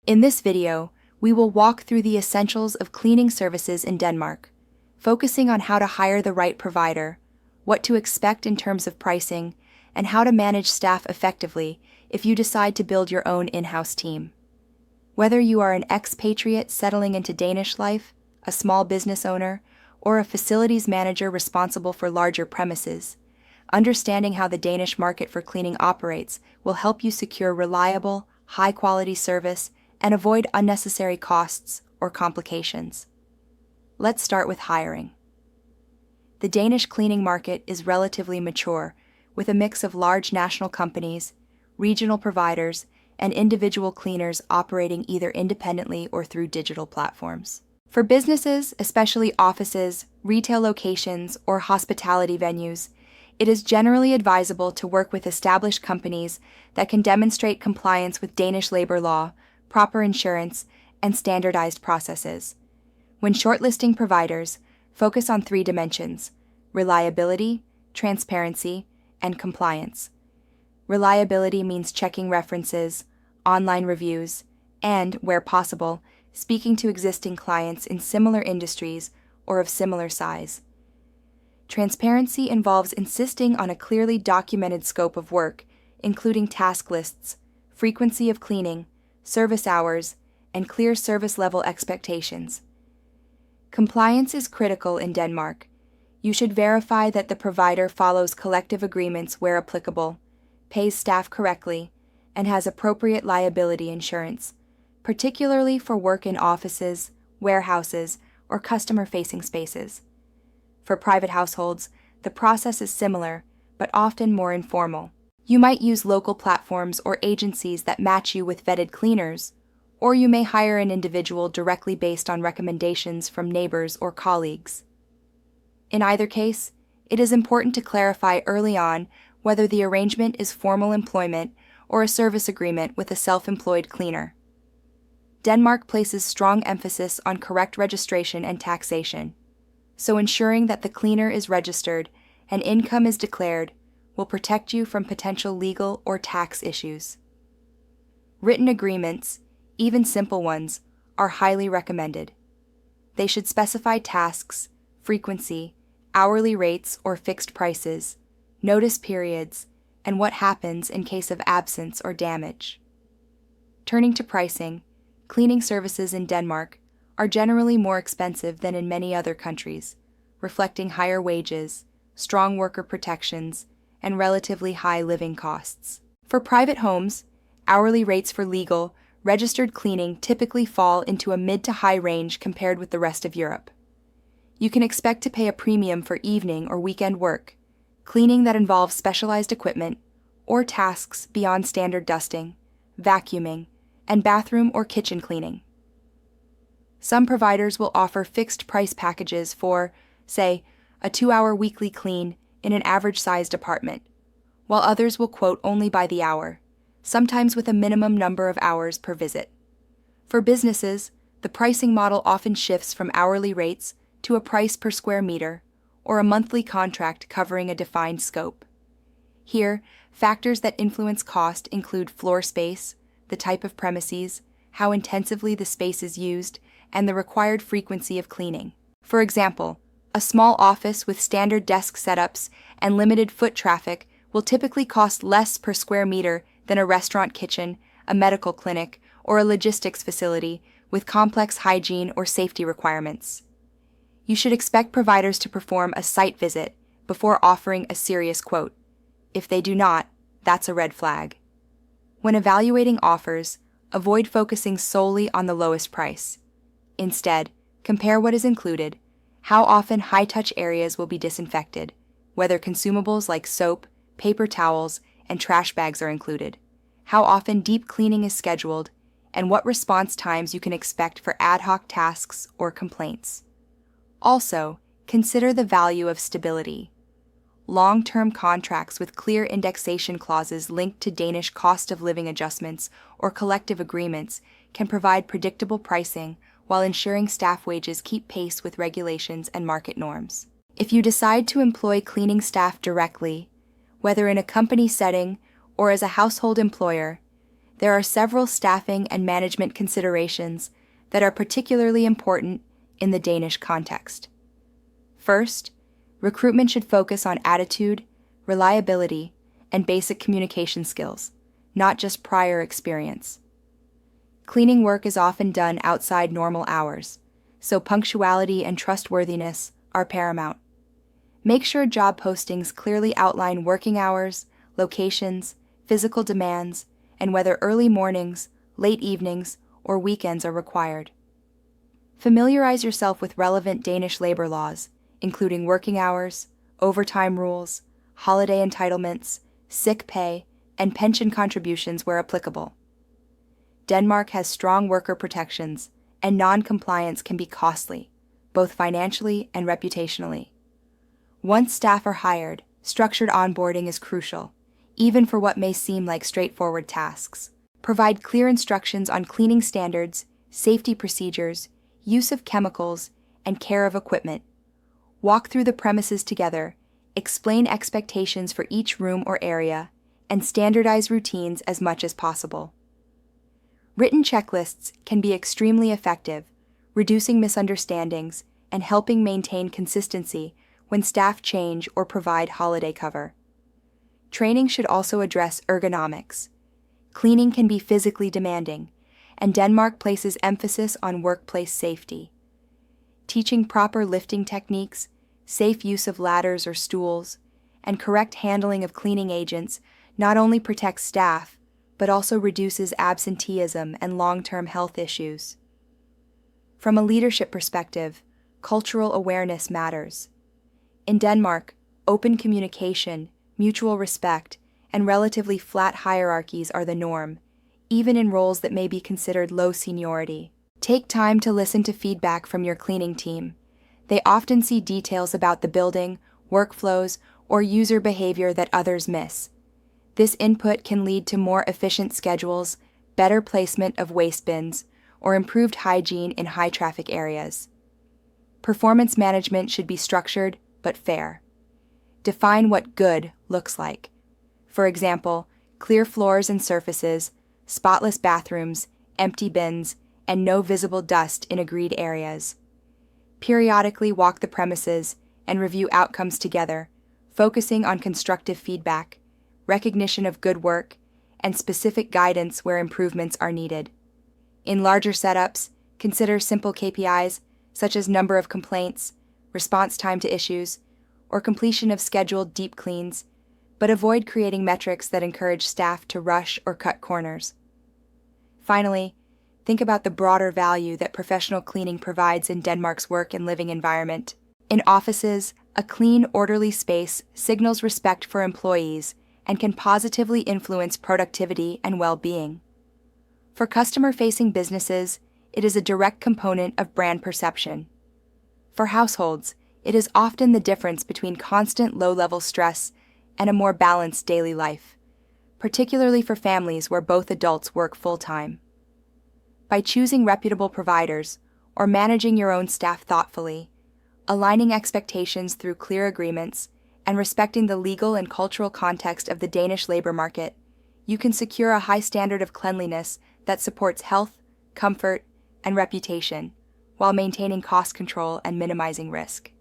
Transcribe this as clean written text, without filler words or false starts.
In this video, we will walk through the essentials of cleaning services in Denmark, focusing on how to hire the right provider, what to expect in terms of pricing, and how to manage staff effectively if you decide to build your own in-house team. Whether you are an expatriate settling into Danish life, a small business owner, or a facilities manager responsible for larger premises, understanding how the Danish market for cleaning operates will help you secure reliable, high-quality service and avoid unnecessary costs or complications. Let's start with hiring. The Danish cleaning market is relatively mature, with a mix of large national companies, regional providers, and individual cleaners operating either independently or through digital platforms. For businesses, especially offices, retail locations, or hospitality venues, it is generally advisable to work with established companies that can demonstrate compliance with Danish labor law, proper insurance, and standardized processes. When shortlisting providers, focus on 3 dimensions: reliability, transparency, and compliance. Reliability means checking references, online reviews, and, where possible, speaking to existing clients in similar industries or of similar size. Transparency involves insisting on a clearly documented scope of work, including task lists, frequency of cleaning, service hours, and clear service level expectations. Compliance is critical in Denmark. You should verify that the provider follows collective agreements where applicable, pays staff correctly, and has appropriate liability insurance, particularly for work in offices, warehouses, or customer-facing spaces. For private households, the process is similar, but often more informal. You might use local platforms or agencies that match you with vetted cleaners, or you may hire an individual directly based on recommendations from neighbors or colleagues. In either case, it is important to clarify early on whether the arrangement is formal employment or a service agreement with a self-employed cleaner. Denmark places strong emphasis on correct registration and taxation, so ensuring that the cleaner is registered and income is declared will protect you from potential legal or tax issues. Written agreements, even simple ones, are highly recommended. They should specify tasks, frequency, hourly rates or fixed prices, notice periods, and what happens in case of absence or damage. Turning to pricing, cleaning services in Denmark are generally more expensive than in many other countries, reflecting higher wages, strong worker protections, and relatively high living costs. For private homes, hourly rates for legal, registered cleaning typically fall into a mid to high range compared with the rest of Europe. You can expect to pay a premium for evening or weekend work, cleaning that involves specialized equipment, or tasks beyond standard dusting, vacuuming, and bathroom or kitchen cleaning. Some providers will offer fixed price packages for, say, a 2-hour weekly clean in an average-sized apartment, while others will quote only by the hour, sometimes with a minimum number of hours per visit. For businesses, the pricing model often shifts from hourly rates to a price per square meter or a monthly contract covering a defined scope. Here, factors that influence cost include floor space, the type of premises, how intensively the space is used, and the required frequency of cleaning. For example, a small office with standard desk setups and limited foot traffic will typically cost less per square meter than a restaurant kitchen, a medical clinic, or a logistics facility with complex hygiene or safety requirements. You should expect providers to perform a site visit before offering a serious quote. If they do not, that's a red flag. When evaluating offers, avoid focusing solely on the lowest price. Instead, compare what is included, how often high-touch areas will be disinfected, whether consumables like soap, paper towels, and trash bags are included, how often deep cleaning is scheduled, and what response times you can expect for ad hoc tasks or complaints. Also, consider the value of stability. Long-term contracts with clear indexation clauses linked to Danish cost of living adjustments or collective agreements can provide predictable pricing while ensuring staff wages keep pace with regulations and market norms. If you decide to employ cleaning staff directly, whether in a company setting or as a household employer, There are several staffing and management considerations that are particularly important in the Danish context. First, recruitment should focus on attitude, reliability, and basic communication skills, not just prior experience. Cleaning work is often done outside normal hours, so punctuality and trustworthiness are paramount. Make sure job postings clearly outline working hours, locations, physical demands, and whether early mornings, late evenings, or weekends are required. Familiarize yourself with relevant Danish labor laws, including working hours, overtime rules, holiday entitlements, sick pay, and pension contributions where applicable. Denmark has strong worker protections, and non-compliance can be costly, both financially and reputationally. Once staff are hired, structured onboarding is crucial, even for what may seem like straightforward tasks. Provide clear instructions on cleaning standards, safety procedures, use of chemicals, and care of equipment. Walk through the premises together, explain expectations for each room or area, and standardize routines as much as possible. Written checklists can be extremely effective, reducing misunderstandings and helping maintain consistency when staff change or provide holiday cover. Training should also address ergonomics. Cleaning can be physically demanding, and Denmark places emphasis on workplace safety. Teaching proper lifting techniques, safe use of ladders or stools, and correct handling of cleaning agents not only protects staff, but also reduces absenteeism and long-term health issues. From a leadership perspective, cultural awareness matters. In Denmark, open communication, mutual respect, and relatively flat hierarchies are the norm, even in roles that may be considered low seniority. Take time to listen to feedback from your cleaning team. They often see details about the building, workflows, or user behavior that others miss. This input can lead to more efficient schedules, better placement of waste bins, or improved hygiene in high-traffic areas. Performance management should be structured but fair. Define what good looks like. For example, clear floors and surfaces, spotless bathrooms, empty bins, and no visible dust in agreed areas. Periodically walk the premises and review outcomes together, focusing on constructive feedback, recognition of good work, and specific guidance where improvements are needed. In larger setups, consider simple KPIs such as number of complaints, response time to issues, or completion of scheduled deep cleans, but avoid creating metrics that encourage staff to rush or cut corners. Finally, think about the broader value that professional cleaning provides in Denmark's work and living environment. In offices, a clean, orderly space signals respect for employees and can positively influence productivity and well-being. For customer-facing businesses, it is a direct component of brand perception. For households, it is often the difference between constant low-level stress and a more balanced daily life, particularly for families where both adults work full-time. By choosing reputable providers or managing your own staff thoughtfully, aligning expectations through clear agreements, and respecting the legal and cultural context of the Danish labor market, you can secure a high standard of cleanliness that supports health, comfort, and reputation, while maintaining cost control and minimizing risk.